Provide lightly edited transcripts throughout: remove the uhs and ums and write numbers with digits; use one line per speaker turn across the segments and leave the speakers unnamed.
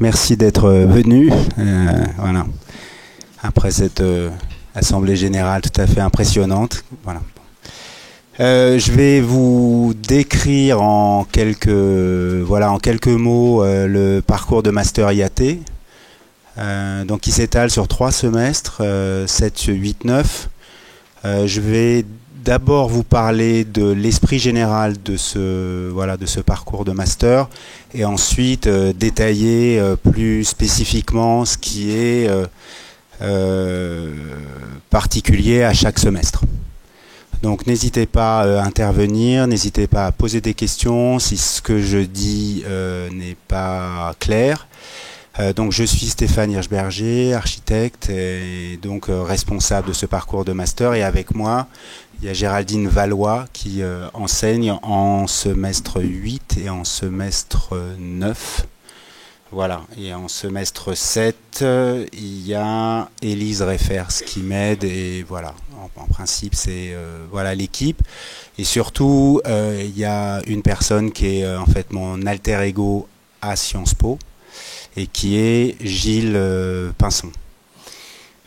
merci d'être venu. Voilà. Après cette assemblée générale tout à fait impressionnante. Voilà. Je vais vous décrire en quelques mots le parcours de Master IAT, donc qui s'étale sur 3 semestres, 7, 8, 9. Je vais d'abord vous parler de l'esprit général de ce parcours de master et ensuite détailler plus spécifiquement ce qui est particulier à chaque semestre. Donc n'hésitez pas à intervenir, n'hésitez pas à poser des questions si ce que je dis n'est pas clair. Donc je suis Stéphane Hirschberger, architecte et donc responsable de ce parcours de master, et avec moi il y a Géraldine Valois qui enseigne en semestre 8 et en semestre 9. Voilà, et en semestre 7 il y a Élise Reffers qui m'aide, et voilà, en principe c'est voilà l'équipe. Et surtout il y a une personne qui est en fait mon alter ego à Sciences Po, et qui est Gilles Pinson.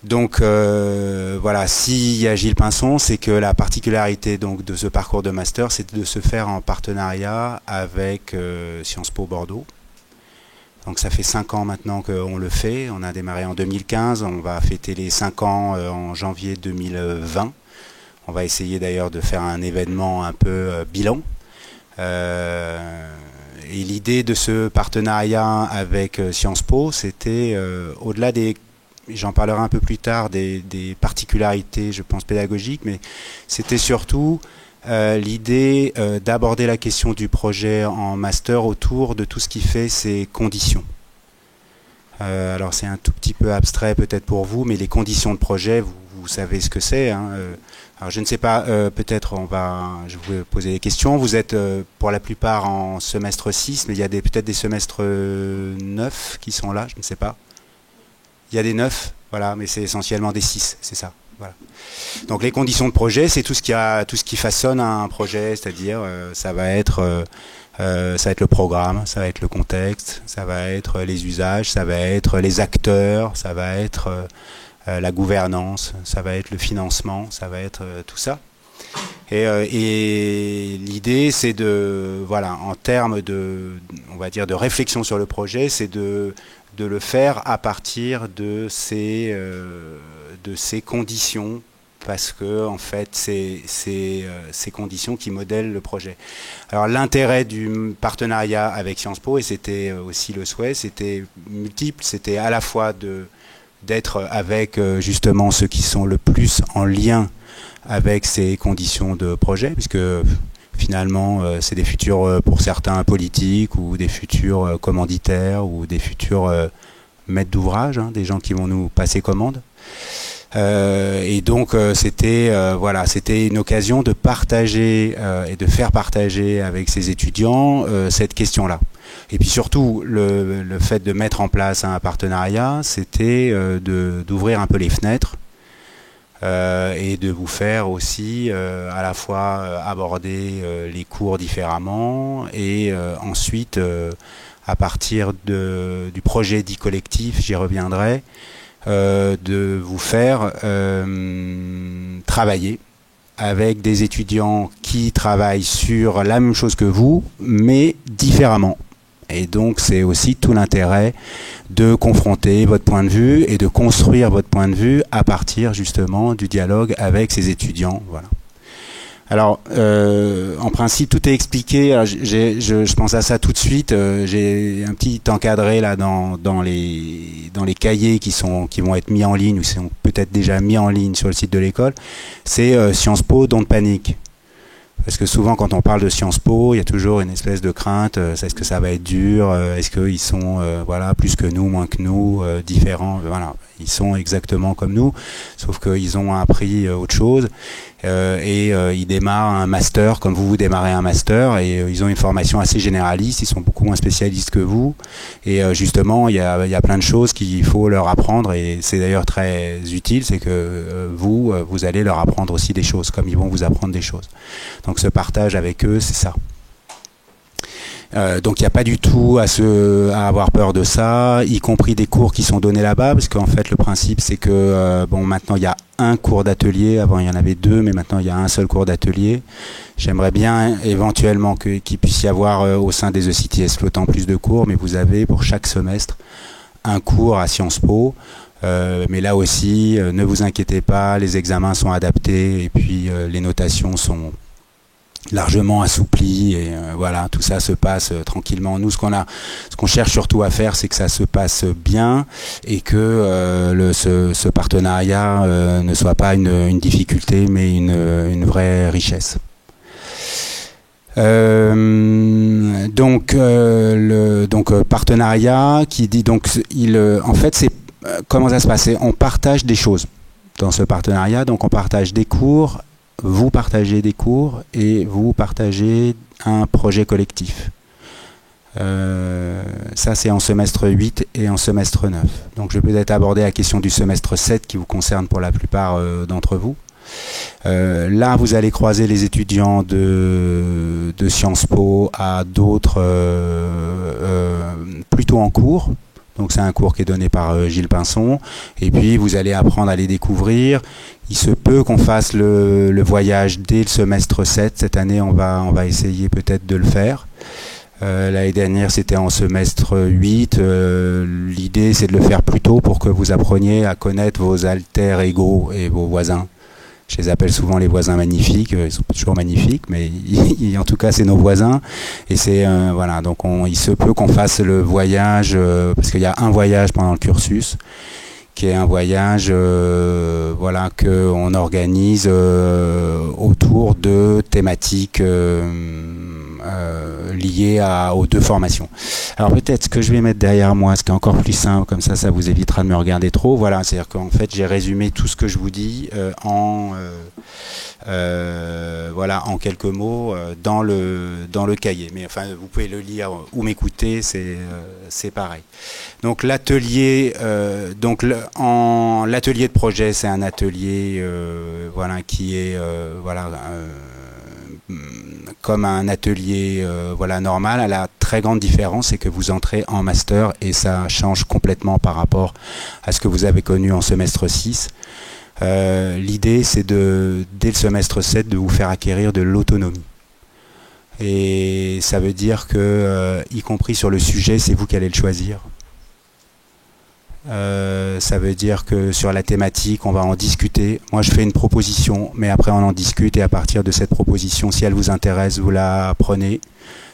Donc voilà, s'il y a Gilles Pinson, c'est que la particularité donc de ce parcours de master, c'est de se faire en partenariat avec Sciences Po Bordeaux. Donc ça fait 5 ans maintenant qu'on le fait. On a démarré en 2015, on va fêter les 5 ans en janvier 2020. On va essayer d'ailleurs de faire un événement un peu bilan. Et l'idée de ce partenariat avec Sciences Po, c'était au-delà des, j'en parlerai un peu plus tard, des particularités, je pense, pédagogiques, mais c'était surtout l'idée d'aborder la question du projet en master autour de tout ce qui fait ses conditions. Alors c'est un tout petit peu abstrait peut-être pour vous, mais les conditions de projet, vous savez ce que c'est, hein. Alors je ne sais pas, peut-être je vais vous poser des questions. Vous êtes pour la plupart en semestre 6, mais il y a peut-être des semestres 9 qui sont là, je ne sais pas. Il y a des 9, voilà, mais c'est essentiellement des 6, c'est ça. Voilà. Donc les conditions de projet, c'est tout ce qui façonne un projet, c'est-à-dire ça va être le programme, ça va être le contexte, ça va être les usages, ça va être les acteurs, ça va être la gouvernance, ça va être le financement, ça va être tout ça. Et l'idée, c'est de, voilà, en termes de, on va dire, de réflexion sur le projet, c'est de le faire à partir de ces conditions, parce que en fait, c'est ces conditions qui modèlent le projet. Alors l'intérêt du partenariat avec Sciences Po, et c'était aussi le souhait, c'était multiple, c'était à la fois d'être avec justement ceux qui sont le plus en lien avec ces conditions de projet, puisque finalement c'est des futurs, pour certains, politiques, ou des futurs commanditaires, ou des futurs maîtres d'ouvrage, hein, des gens qui vont nous passer commande. Et donc c'était voilà, c'était une occasion de partager et de faire partager avec ces étudiants cette question-là. Et puis surtout, le fait de mettre en place un partenariat, c'était d'ouvrir un peu les fenêtres et de vous faire aussi à la fois aborder les cours différemment, et ensuite, à partir du projet dit collectif, j'y reviendrai, de vous faire travailler avec des étudiants qui travaillent sur la même chose que vous, mais différemment. Et donc c'est aussi tout l'intérêt de confronter votre point de vue et de construire votre point de vue à partir justement du dialogue avec ces étudiants. Voilà. Alors en principe tout est expliqué. Alors, je pense à ça tout de suite. J'ai un petit encadré là dans les cahiers qui vont être mis en ligne, ou qui sont peut-être déjà mis en ligne sur le site de l'école. C'est Sciences Po, don't panique. Parce que souvent, quand on parle de Sciences Po, il y a toujours une espèce de crainte. Est-ce que ça va être dur? Est-ce qu'ils sont voilà, plus que nous, moins que nous, différents? Voilà, ils sont exactement comme nous, sauf qu'ils ont appris autre chose. Ils démarrent un master comme vous démarrez un master, et ils ont une formation assez généraliste. Ils sont beaucoup moins spécialistes que vous. Et justement, il y a plein de choses qu'il faut leur apprendre, et c'est d'ailleurs très utile. C'est que vous allez leur apprendre aussi des choses, comme ils vont vous apprendre des choses. Donc ce partage avec eux, c'est ça. Donc il n'y a pas du tout à avoir peur de ça, y compris des cours qui sont donnés là-bas, parce qu'en fait le principe c'est que maintenant il y a un cours d'atelier, avant il y en avait deux, mais maintenant il y a un seul cours d'atelier. J'aimerais bien éventuellement qu'il puisse y avoir au sein des ECTS Flottant plus de cours, mais vous avez pour chaque semestre un cours à Sciences Po. Mais là aussi, ne vous inquiétez pas, les examens sont adaptés et puis les notations sont largement assoupli et voilà, tout ça se passe tranquillement. Nous, ce qu'on cherche surtout à faire, c'est que ça se passe bien et que ce partenariat ne soit pas une difficulté, mais une vraie richesse. Donc partenariat qui dit donc en fait c'est comment ça se passe, on partage des choses dans ce partenariat, donc on partage des cours. Vous partagez des cours et vous partagez un projet collectif. Ça, c'est en semestre 8 et en semestre 9. Donc, je vais peut-être aborder la question du semestre 7 qui vous concerne pour la plupart d'entre vous. Là, vous allez croiser les étudiants de Sciences Po à d'autres plutôt en cours. Donc c'est un cours qui est donné par Gilles Pinson. Et puis vous allez apprendre à les découvrir. Il se peut qu'on fasse le voyage dès le semestre 7. Cette année, on va essayer peut-être de le faire. L'année dernière, c'était en semestre 8. L'idée, c'est de le faire plus tôt pour que vous appreniez à connaître vos alter ego et vos voisins. Je les appelle souvent les voisins magnifiques. Ils sont pas toujours magnifiques, mais en tout cas, c'est nos voisins. Et c'est voilà. Donc, il se peut qu'on fasse le voyage parce qu'il y a un voyage pendant le cursus, qui est un voyage, voilà, que on organise autour de thématiques liées aux deux formations. Alors peut-être ce que je vais mettre derrière moi, ce qui est encore plus simple, comme ça vous évitera de me regarder trop. Voilà, c'est-à-dire qu'en fait j'ai résumé tout ce que je vous dis voilà, en quelques mots dans le cahier. Mais enfin, vous pouvez le lire ou m'écouter, c'est pareil. Donc l'atelier, l'atelier de projet, c'est un atelier, voilà, qui est voilà. Comme un atelier voilà, normal. À la très grande différence, c'est que vous entrez en master et ça change complètement par rapport à ce que vous avez connu en semestre 6. L'idée, c'est dès le semestre 7, de vous faire acquérir de l'autonomie. Et ça veut dire que, y compris sur le sujet, c'est vous qui allez le choisir. Ça veut dire que sur la thématique, on va en discuter. Moi, je fais une proposition, mais après, on en discute. Et à partir de cette proposition, si elle vous intéresse, vous la prenez.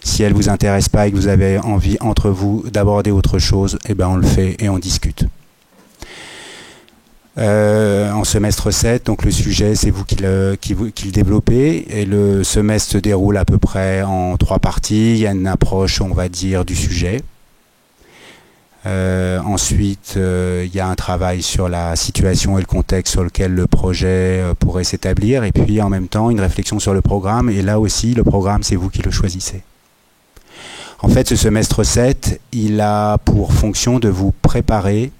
Si elle vous intéresse pas et que vous avez envie entre vous d'aborder autre chose, eh ben, on le fait et on discute. En semestre 7, donc le sujet, c'est vous qui le développez. Et le semestre se déroule à peu près en 3 parties. Il y a une approche, on va dire, du sujet. Ensuite, il y a un travail sur la situation et le contexte sur lequel le projet pourrait s'établir, et puis en même temps une réflexion sur le programme, et là aussi le programme, c'est vous qui le choisissez. En fait, ce semestre 7, il a pour fonction de vous préparer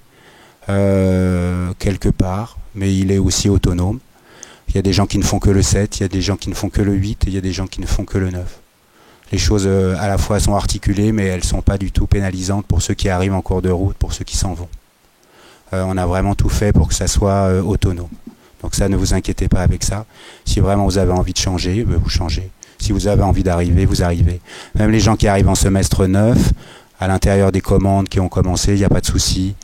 quelque part, mais il est aussi autonome. Il y a des gens qui ne font que le 7, il y a des gens qui ne font que le 8, et il y a des gens qui ne font que le 9. Les choses à la fois sont articulées, mais elles ne sont pas du tout pénalisantes pour ceux qui arrivent en cours de route, pour ceux qui s'en vont. On a vraiment tout fait pour que ça soit autonome. Donc ça, ne vous inquiétez pas avec ça. Si vraiment vous avez envie de changer, vous changez. Si vous avez envie d'arriver, vous arrivez. Même les gens qui arrivent en semestre 9, à l'intérieur des commandes qui ont commencé, il n'y a pas de souci.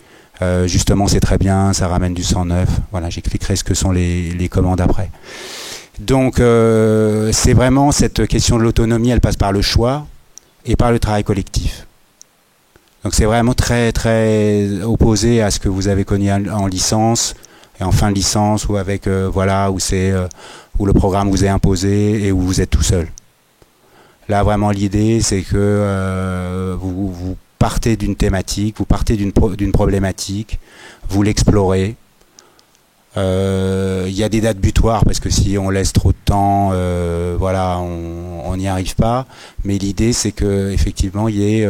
Justement, c'est très bien, ça ramène du 109. Voilà, j'expliquerai ce que sont les commandes après. Donc c'est vraiment cette question de l'autonomie, elle passe par le choix et par le travail collectif. Donc c'est vraiment très très opposé à ce que vous avez connu en licence et en fin de licence, ou avec voilà, où le programme vous est imposé et où vous êtes tout seul. Là vraiment l'idée, c'est que vous partez d'une thématique, vous partez d'une problématique, vous l'explorez. Il y a des dates butoirs parce que si on laisse trop de temps, voilà, on n'y arrive pas. Mais l'idée, c'est que effectivement, il y ait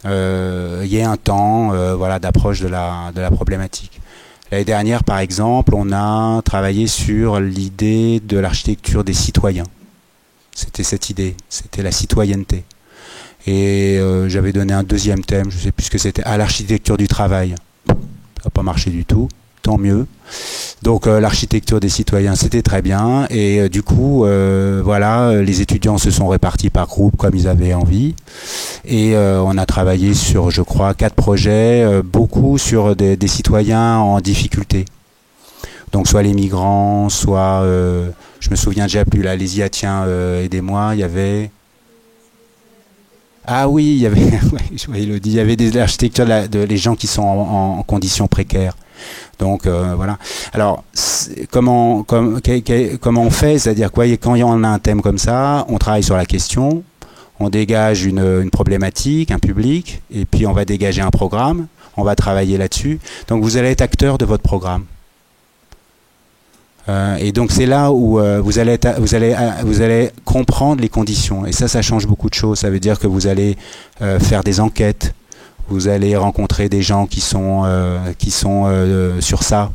un temps, voilà, d'approche de la problématique. L'année dernière, par exemple, on a travaillé sur l'idée de l'architecture des citoyens. C'était cette idée, c'était la citoyenneté. Et j'avais donné un deuxième thème, je ne sais plus ce que c'était, à l'architecture du travail. Ça n'a pas marché du tout, tant mieux. Donc l'architecture des citoyens, c'était très bien. Et du coup, voilà, les étudiants se sont répartis par groupe comme ils avaient envie. Et on a travaillé sur, je crois, 4 projets, beaucoup sur des citoyens en difficulté. Donc soit les migrants, soit, je me souviens déjà plus, là, les tiens, aidez-moi, il y avait... Ah oui, il y avait, je vois Elodie, il y avait des architectures les gens qui sont en conditions précaires. Donc voilà. Alors comment on fait, c'est-à-dire quoi, quand on a un thème comme ça, on travaille sur la question, on dégage une problématique, un public, et puis on va dégager un programme, on va travailler là-dessus. Donc vous allez être acteur de votre programme. Et donc c'est là où vous allez comprendre les conditions. Et ça change beaucoup de choses. Ça veut dire que vous allez faire des enquêtes. Vous allez rencontrer des gens qui sont sur ça.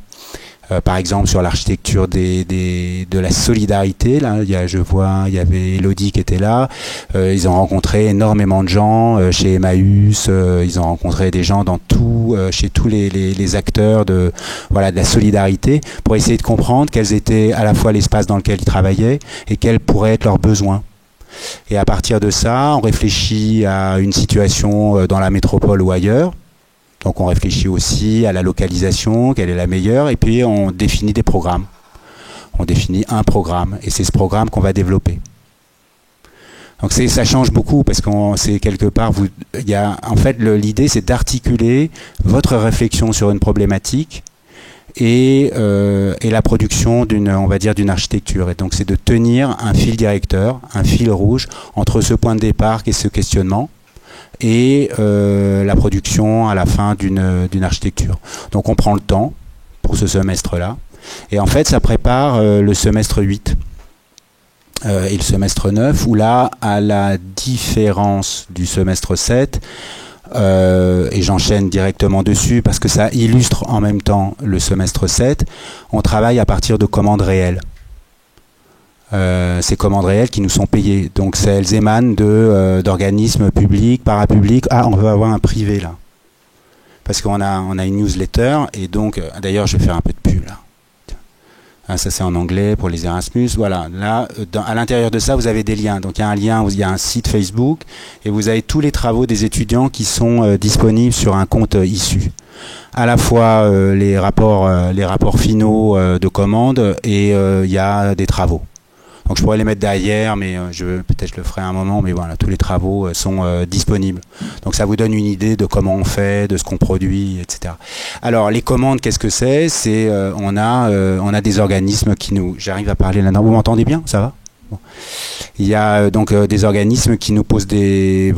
Par exemple sur l'architecture de la solidarité. Là, il y avait Elodie qui était là. Ils ont rencontré énormément de gens chez Emmaüs. Ils ont rencontré des gens chez tous les acteurs de la solidarité pour essayer de comprendre quels étaient à la fois l'espace dans lequel ils travaillaient et quels pourraient être leurs besoins. Et à partir de ça, on réfléchit à une situation dans la métropole ou ailleurs. Donc on réfléchit aussi à la localisation, quelle est la meilleure, et puis on définit des programmes. On définit un programme, et c'est ce programme qu'on va développer. Donc ça change beaucoup, parce que c'est quelque part, en fait l'idée c'est d'articuler votre réflexion sur une problématique et la production d'une architecture. Et donc c'est de tenir un fil directeur, un fil rouge entre ce point de départ et ce questionnement, et la production à la fin d'une architecture. Donc on prend le temps pour ce semestre-là, et en fait ça prépare le semestre 8 et le semestre 9, où là, à la différence du semestre 7, et j'enchaîne directement dessus parce que ça illustre en même temps le semestre 7, on travaille à partir de commandes réelles. Ces commandes réelles qui nous sont payées. Donc elles émanent d'organismes publics, parapublics. Ah, on va avoir un privé là. Parce qu'on a une newsletter, et donc, d'ailleurs je vais faire un peu de pub là. Ah, ça c'est en anglais pour les Erasmus. Voilà, là, à l'intérieur de ça, vous avez des liens. Donc il y a un lien, il y a un site Facebook, et vous avez tous les travaux des étudiants qui sont disponibles sur un compte issu. À la fois les rapports finaux de commande, et il y a des travaux. Donc je pourrais les mettre derrière, mais peut-être je le ferai à un moment, mais voilà, tous les travaux sont disponibles. Donc ça vous donne une idée de comment on fait, de ce qu'on produit, etc. Alors les commandes, qu'est-ce que c'est ? On a des organismes qui nous... J'arrive à parler là-dedans, vous m'entendez bien ? Ça va ? Bon. Il y a donc des organismes qui nous posent qui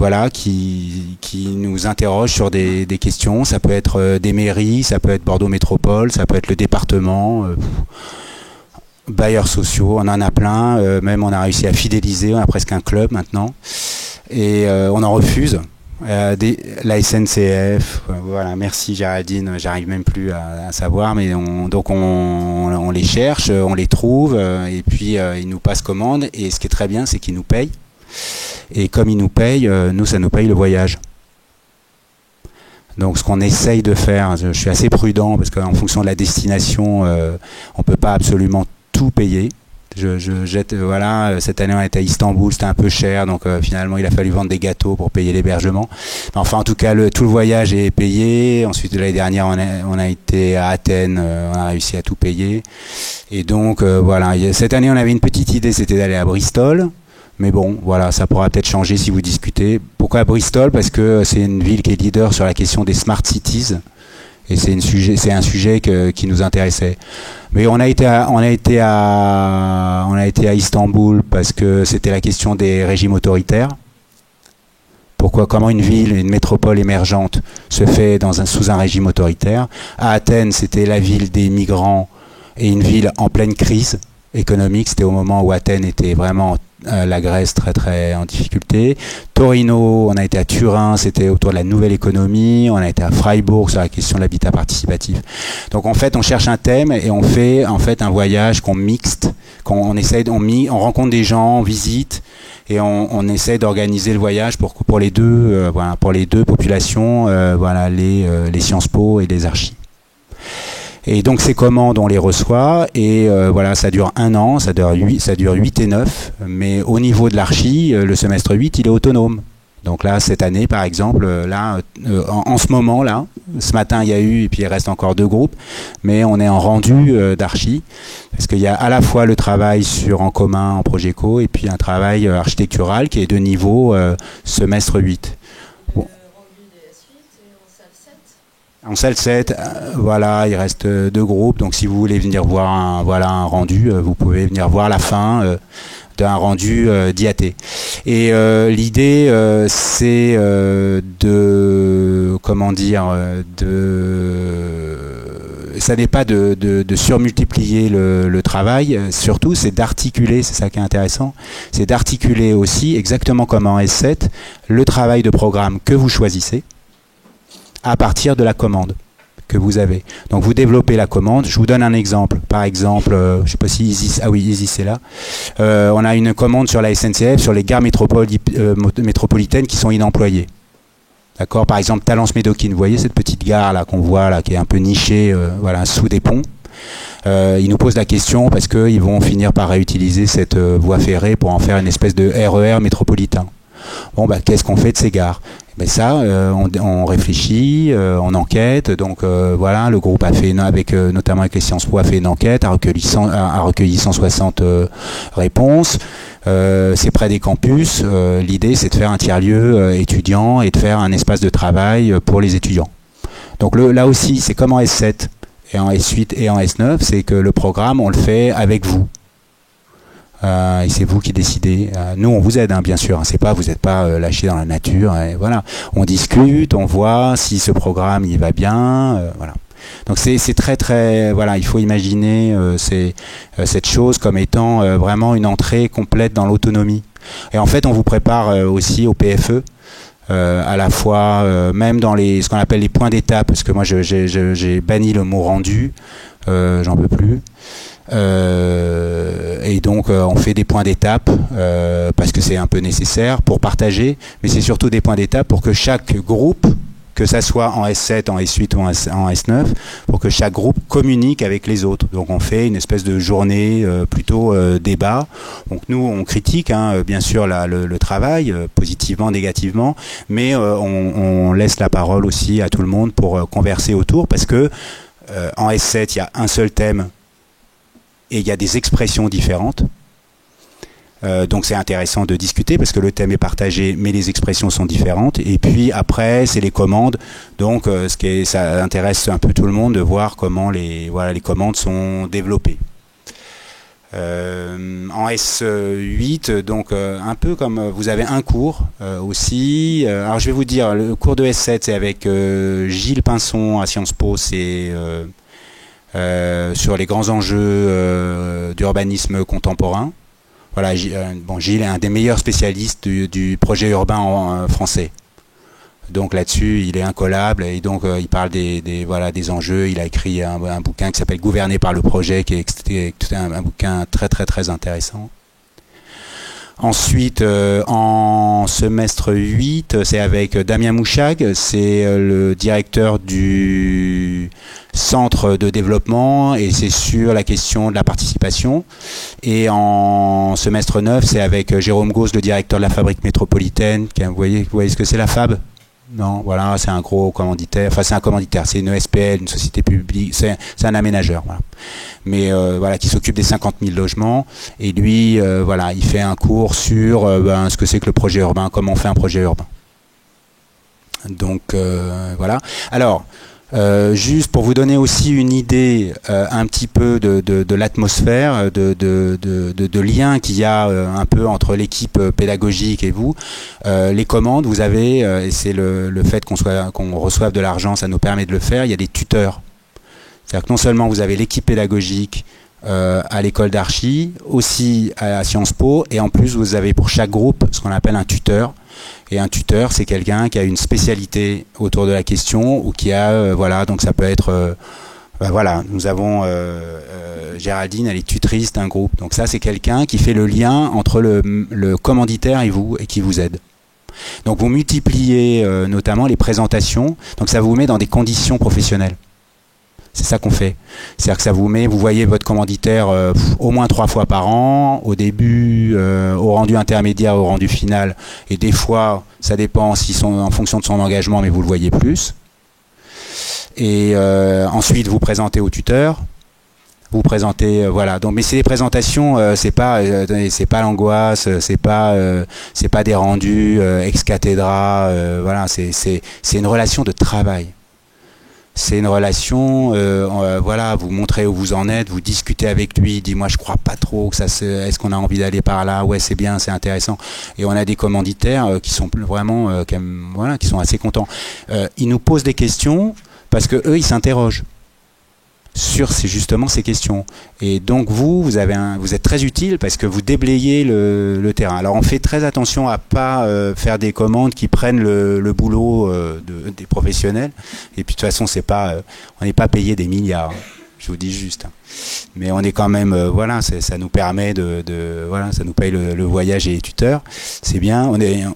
nous interrogent sur des questions. Ça peut être des mairies, ça peut être Bordeaux Métropole, ça peut être le département... bailleurs sociaux, on en a plein, même on a réussi à fidéliser, on a presque un club maintenant, et on en refuse. La SNCF, voilà, merci Géraldine, j'arrive même plus à savoir, mais on les cherche, on les trouve, et puis ils nous passent commande, et ce qui est très bien, c'est qu'ils nous payent, et comme ils nous payent, nous ça nous paye le voyage. Donc ce qu'on essaye de faire, je suis assez prudent, parce qu'en fonction de la destination, on peut pas absolument tout payer. Cette année on était à Istanbul, c'était un peu cher, donc finalement il a fallu vendre des gâteaux pour payer l'hébergement. Enfin en tout cas tout le voyage est payé. Ensuite l'année dernière on a été à Athènes, on a réussi à tout payer. Et donc voilà, cette année on avait une petite idée, c'était d'aller à Bristol. Mais bon, voilà, ça pourra peut-être changer si vous discutez. Pourquoi Bristol ? Parce que c'est une ville qui est leader sur la question des smart cities. Et c'est un sujet qui nous intéressait. Mais on a été à Istanbul parce que c'était la question des régimes autoritaires. Comment une ville, une métropole émergente se fait sous un régime autoritaire. À Athènes, c'était la ville des migrants et une ville en pleine crise économique. C'était au moment où Athènes était vraiment la Grèce très très en difficulté. Torino, on a été à Turin, c'était autour de la nouvelle économie. On a été à Freiburg sur la question de l'habitat participatif. Donc en fait, on cherche un thème et on fait en fait un voyage qu'on mixte, on rencontre des gens, on visite, et on essaie d'organiser le voyage pour les deux, voilà, pour les deux populations, voilà, les Sciences Po et les archis. Et donc ces commandes, on les reçoit et voilà, ça dure 1 an, ça dure 8 et 9, mais au niveau de l'archi, le semestre 8, il est autonome. Donc là, cette année, par exemple, là, en ce moment, là, ce matin, il y a eu, et puis il reste encore 2 groupes, mais on est en rendu d'archi, parce qu'il y a à la fois le travail en commun, en projet co, et puis un travail architectural qui est de niveau semestre 8. Bon. En salle 7, voilà, il reste 2 groupes, donc si vous voulez venir voir un rendu, vous pouvez venir voir la fin d'un rendu d'IAT. Et l'idée, c'est ça n'est pas de surmultiplier le travail, surtout c'est d'articuler, c'est ça qui est intéressant, c'est d'articuler aussi, exactement comme en S7, le travail de programme que vous choisissez, à partir de la commande que vous avez. Donc vous développez la commande. Je vous donne un exemple. Par exemple, je ne sais pas si Isis, ah oui, Isis est là. On a une commande sur la SNCF sur les gares métropolitaines qui sont inemployées. D'accord. Par exemple, Talence-Médoquine. Vous voyez cette petite gare là qu'on voit là, qui est un peu nichée, voilà, sous des ponts. Ils nous posent la question parce qu'ils vont finir par réutiliser cette voie ferrée pour en faire une espèce de RER métropolitain. Bon, bah, qu'est-ce qu'on fait de ces gares? Ben ça, on réfléchit, on enquête. Donc voilà, le groupe a fait, notamment avec les Sciences Po, a fait une enquête, a recueilli 160 réponses. C'est près des campus. L'idée, c'est de faire un tiers-lieu étudiant et de faire un espace de travail pour les étudiants. Donc là aussi, c'est comme en S7 et en S8 et en S9, c'est que le programme, on le fait avec vous. Et c'est vous qui décidez. Nous, on vous aide, hein, bien sûr. C'est pas, vous n'êtes pas lâchés dans la nature. Et voilà, on discute, on voit si ce programme il va bien. Voilà. Donc c'est très très, voilà, il faut imaginer cette chose comme étant vraiment une entrée complète dans l'autonomie. Et en fait, on vous prépare aussi au PFE. À la fois, même dans ce qu'on appelle les points d'étape, parce que moi j'ai banni le mot rendu, j'en peux plus. Et donc on fait des points d'étape parce que c'est un peu nécessaire pour partager, mais c'est surtout des points d'étape pour que chaque groupe, que ça soit en S7, en S8 ou en S9, pour que chaque groupe communique avec les autres. Donc on fait une espèce de journée plutôt débat. Donc nous on critique bien sûr le travail, positivement, négativement, mais on laisse la parole aussi à tout le monde pour converser autour, parce que en S7 il y a un seul thème et il y a des expressions différentes. Donc c'est intéressant de discuter parce que le thème est partagé, mais les expressions sont différentes. Et puis après, c'est les commandes. Donc ça intéresse un peu tout le monde de voir comment les commandes sont développées. En S8, donc un peu comme vous avez un cours aussi. Alors je vais vous dire, le cours de S7, c'est avec Gilles Pinson à Sciences Po, c'est sur les grands enjeux d'urbanisme contemporain. Voilà, Gilles est un des meilleurs spécialistes du projet urbain français. Donc là-dessus, il est incollable et donc il parle des enjeux. Il a écrit un bouquin qui s'appelle Gouverner par le projet, qui est un bouquin très très très intéressant. Ensuite, en semestre 8, c'est avec Damien Mouchag, c'est le directeur du centre de développement et c'est sur la question de la participation. Et en semestre 9, c'est avec Jérôme Gauss, le directeur de la fabrique métropolitaine. Vous voyez ce que c'est la FAB ? Non, voilà, c'est un gros commanditaire, enfin c'est un commanditaire, c'est une SPL, une société publique, c'est un aménageur, voilà. Mais voilà, qui s'occupe des 50 000 logements, et lui, voilà, il fait un cours sur ce que c'est que le projet urbain, comment on fait un projet urbain. Donc voilà. Alors, juste pour vous donner aussi une idée un petit peu de l'atmosphère, de lien qu'il y a un peu entre l'équipe pédagogique et vous, les commandes, vous avez, et c'est le fait qu'on reçoive de l'argent, ça nous permet de le faire, il y a des tuteurs. C'est-à-dire que non seulement vous avez l'équipe pédagogique à l'école d'archi, aussi à Sciences Po, et en plus vous avez pour chaque groupe ce qu'on appelle un tuteur. Et un tuteur, c'est quelqu'un qui a une spécialité autour de la question ou qui a, voilà, donc ça peut être Ben voilà, nous avons Géraldine, elle est tutrice d'un groupe. Donc ça, c'est quelqu'un qui fait le lien entre le commanditaire et vous, et qui vous aide. Donc vous multipliez notamment les présentations, donc ça vous met dans des conditions professionnelles. C'est ça qu'on fait. C'est-à-dire que ça vous met, vous voyez votre commanditaire au moins 3 fois par an, au début, au rendu intermédiaire, au rendu final, et des fois, ça dépend s'ils sont en fonction de son engagement, mais vous le voyez plus. Et ensuite, vous présentez au tuteur. Vous présentez, voilà. Donc, mais c'est des présentations, c'est pas l'angoisse, c'est pas des rendus ex cathedra, voilà. C'est une relation de travail. C'est une relation, voilà, vous montrez où vous en êtes, vous discutez avec lui, il dit moi je crois pas trop que est-ce qu'on a envie d'aller par là, ouais c'est bien, c'est intéressant. Et on a des commanditaires qui sont vraiment, voilà, qui sont assez contents. Ils nous posent des questions parce que eux ils s'interrogent sur justement ces questions. Et donc vous êtes très utile parce que vous déblayez le terrain. Alors on fait très attention à pas faire des commandes qui prennent le boulot des professionnels. Et puis de toute façon, on n'est pas payé des milliards. Je vous dis juste. Mais on est quand même, voilà, ça nous permet voilà, ça nous paye le voyage et les tuteurs. C'est bien. On est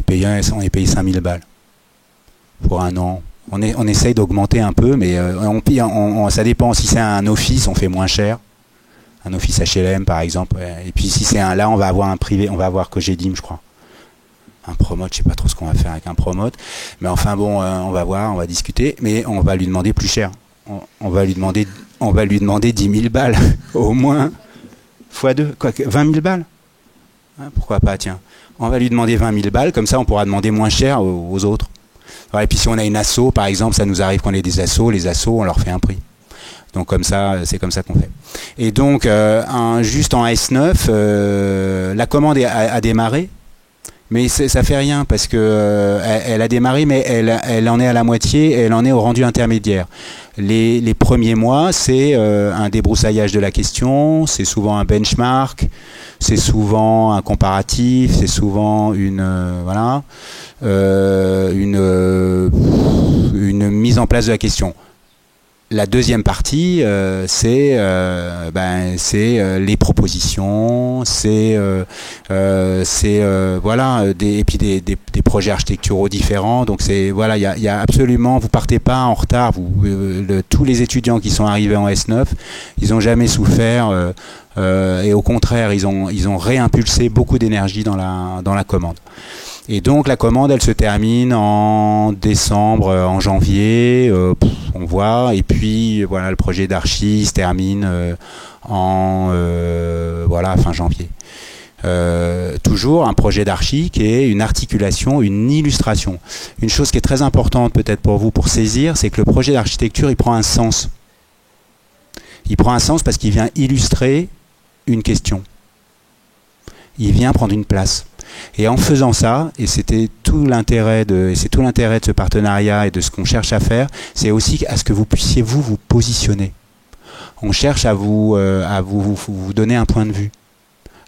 payé 5000 balles pour un an. On essaye d'augmenter un peu, mais ça dépend. Si c'est un office, on fait moins cher. Un office HLM, par exemple. Et puis si c'est là, on va avoir un privé, on va avoir Cogedim, je crois. Un promote, je sais pas trop ce qu'on va faire avec un promote. Mais enfin bon, on va voir, on va discuter. Mais on va lui demander plus cher. On va lui demander 10 000 balles, au moins, fois 2. Quoi, 20 000 balles pourquoi pas, tiens. On va lui demander 20 000 balles, comme ça on pourra demander moins cher aux autres. Et puis si on a une asso, par exemple, ça nous arrive qu'on ait des assos, les assos, on leur fait un prix. Donc comme ça, c'est comme ça qu'on fait. Et donc, juste en S9, la commande a démarré, mais ça fait rien parce que elle a démarré, mais elle en est à la moitié, et elle en est au rendu intermédiaire. Les premiers mois, c'est un débroussaillage de la question, c'est souvent un benchmark, c'est souvent un comparatif, c'est souvent une mise en place de la question. La deuxième partie, c'est les propositions, voilà, et puis des projets architecturaux différents. Donc voilà, il y a absolument, vous partez pas en retard. Tous les étudiants qui sont arrivés en S9, ils n'ont jamais souffert, et au contraire, ils ont réimpulsé beaucoup d'énergie dans la commande. Et donc la commande, elle se termine en décembre, en janvier, on voit. Et puis voilà, le projet d'archi se termine fin janvier. Toujours un projet d'archi qui est une articulation, une illustration. Une chose qui est très importante peut-être pour vous pour saisir, c'est que le projet d'architecture, il prend un sens. Il prend un sens parce qu'il vient illustrer une question. Il vient prendre une place. Et en faisant ça, et c'était tout l'intérêt de ce partenariat et de ce qu'on cherche à faire, c'est aussi à ce que vous puissiez vous positionner. On cherche à vous donner un point de vue,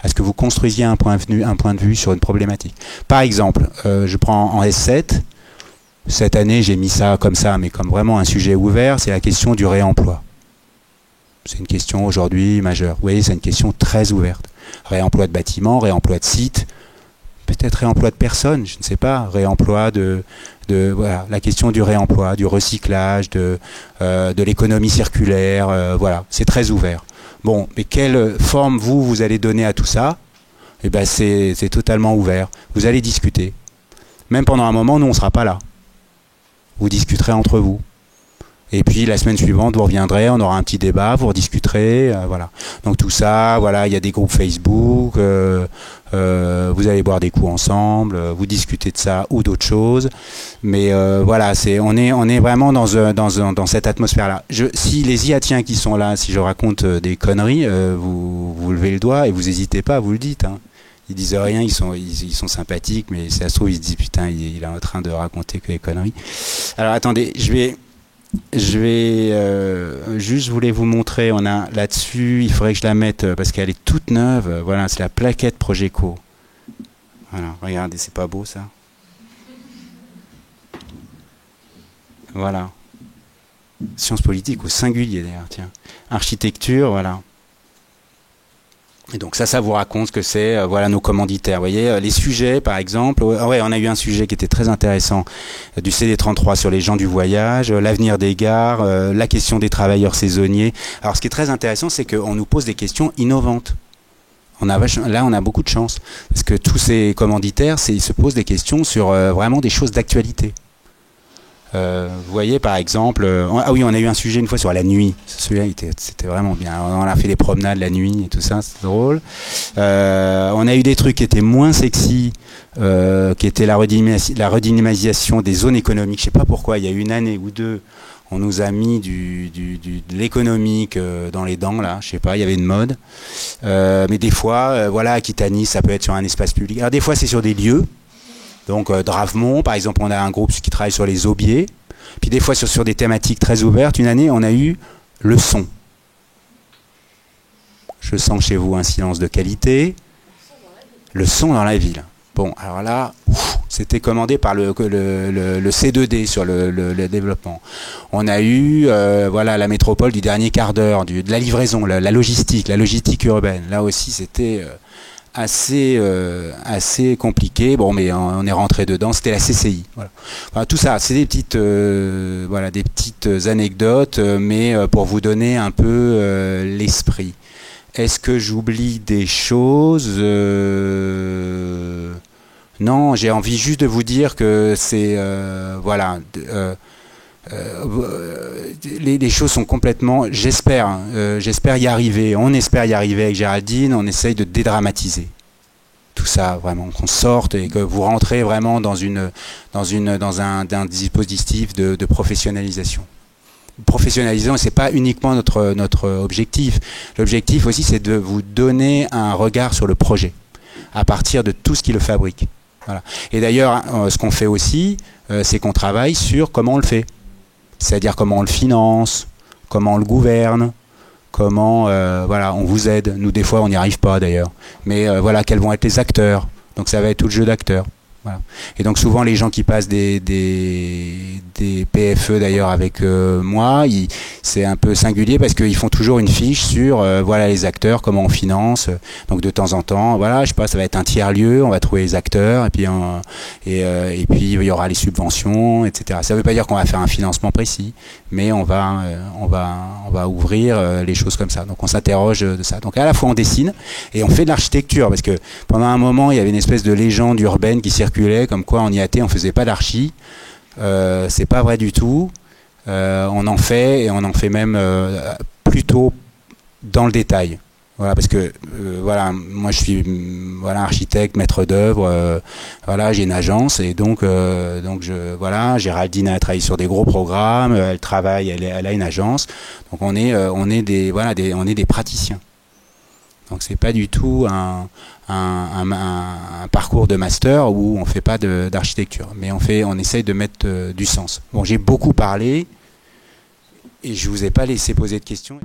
à ce que vous construisiez un point de vue sur une problématique. Par exemple, je prends en S7, cette année j'ai mis ça comme ça, mais comme vraiment un sujet ouvert, c'est la question du réemploi. C'est une question aujourd'hui majeure. Vous voyez, c'est une question très ouverte. Réemploi de bâtiments, réemploi de sites, peut-être réemploi de personnes, je ne sais pas, réemploi voilà, la question du réemploi, du recyclage, de l'économie circulaire, voilà, c'est très ouvert. Bon, mais quelle forme vous allez donner à tout ça? Eh ben c'est totalement ouvert. Vous allez discuter. Même pendant un moment, nous on ne sera pas là. Vous discuterez entre vous. Et puis la semaine suivante, vous reviendrez, on aura un petit débat, vous rediscuterez, voilà. Donc tout ça, voilà, il y a des groupes Facebook, vous allez boire des coups ensemble, vous discutez de ça ou d'autres choses. Mais voilà, on est vraiment dans cette atmosphère-là. Si les IATiens qui sont là, si je raconte des conneries, vous levez le doigt et vous n'hésitez pas, vous le dites. Hein. Ils disent rien, ils sont sympathiques, mais si ça se trouve, ils se disent putain, il est en train de raconter que des conneries. Alors attendez, je vais juste voulais vous montrer, on a là-dessus, il faudrait que je la mette parce qu'elle est toute neuve, voilà, c'est la plaquette Progeco. Voilà, regardez, c'est pas beau ça? Voilà. Sciences politiques au singulier d'ailleurs, tiens. Architecture, voilà. Et donc ça vous raconte ce que c'est, voilà nos commanditaires. Vous voyez, les sujets par exemple, ouais, on a eu un sujet qui était très intéressant du CD33 sur les gens du voyage, l'avenir des gares, la question des travailleurs saisonniers. Alors ce qui est très intéressant, c'est qu'on nous pose des questions innovantes. Là, on a beaucoup de chance, parce que tous ces commanditaires, ils se posent des questions sur vraiment des choses d'actualité. Vous voyez par exemple, ah oui, on a eu un sujet une fois sur la nuit. Celui-là, c'était vraiment bien. On a fait des promenades la nuit et tout ça, c'est drôle. On a eu des trucs qui étaient moins sexy, qui étaient la redynamisation des zones économiques. Je sais pas pourquoi, il y a une année ou deux, on nous a mis de l'économique dans les dents, là. Je sais pas, il y avait une mode. Mais des fois, voilà, Aquitanie, ça peut être sur un espace public. Alors des fois, c'est sur des lieux. Donc Dravemont, par exemple, on a un groupe qui travaille sur les aubiers. Puis des fois sur des thématiques très ouvertes. Une année, on a eu le son. Je sens chez vous un silence de qualité. Le son dans la ville. Bon, alors là, c'était commandé par le C2D sur le développement. On a eu voilà, la métropole du dernier quart d'heure, de la livraison, la logistique urbaine. Là aussi, c'était assez compliqué. Bon, mais on est rentré dedans. C'était la CCI. Voilà. Enfin, tout ça, c'est des petites anecdotes, mais pour vous donner un peu l'esprit. Est-ce que j'oublie des choses? Non, j'ai envie juste de vous dire que c'est voilà. Les choses sont complètement, j'espère y arriver, on espère y arriver avec Géraldine, on essaye de dédramatiser tout ça, vraiment, qu'on sorte et que vous rentrez vraiment dans un dispositif de professionnalisation. Professionnalisation, c'est pas uniquement notre objectif. L'objectif aussi, c'est de vous donner un regard sur le projet à partir de tout ce qui le fabrique. Voilà. Et d'ailleurs, ce qu'on fait aussi, c'est qu'on travaille sur comment on le fait. C'est-à-dire comment on le finance, comment on le gouverne, comment voilà, on vous aide. Nous, des fois, on n'y arrive pas d'ailleurs. Mais voilà, quels vont être les acteurs. Donc ça va être tout le jeu d'acteurs. Voilà. Et donc souvent les gens qui passent des PFE d'ailleurs avec moi, c'est un peu singulier parce qu'ils font toujours une fiche sur voilà les acteurs, comment on finance. Donc de temps en temps, voilà, je sais pas, ça va être un tiers-lieu, on va trouver les acteurs et puis puis il y aura les subventions, etc. Ça veut pas dire qu'on va faire un financement précis, mais on va ouvrir les choses comme ça. Donc on s'interroge de ça. Donc à la fois on dessine et on fait de l'architecture parce que pendant un moment il y avait une espèce de légende urbaine qui circulait comme quoi en IAT on faisait pas d'archi. C'est pas vrai du tout. On en fait et on en fait même plutôt dans le détail. Voilà, parce que voilà, moi je suis voilà architecte, maître d'œuvre. Voilà, j'ai une agence et donc voilà, Géraldine a travaillé sur des gros programmes. Elle travaille, elle a une agence. Donc on est des praticiens. Donc c'est pas du tout un parcours de master où on fait pas d'architecture, mais on essaye de mettre du sens. Bon, j'ai beaucoup parlé et je vous ai pas laissé poser de questions.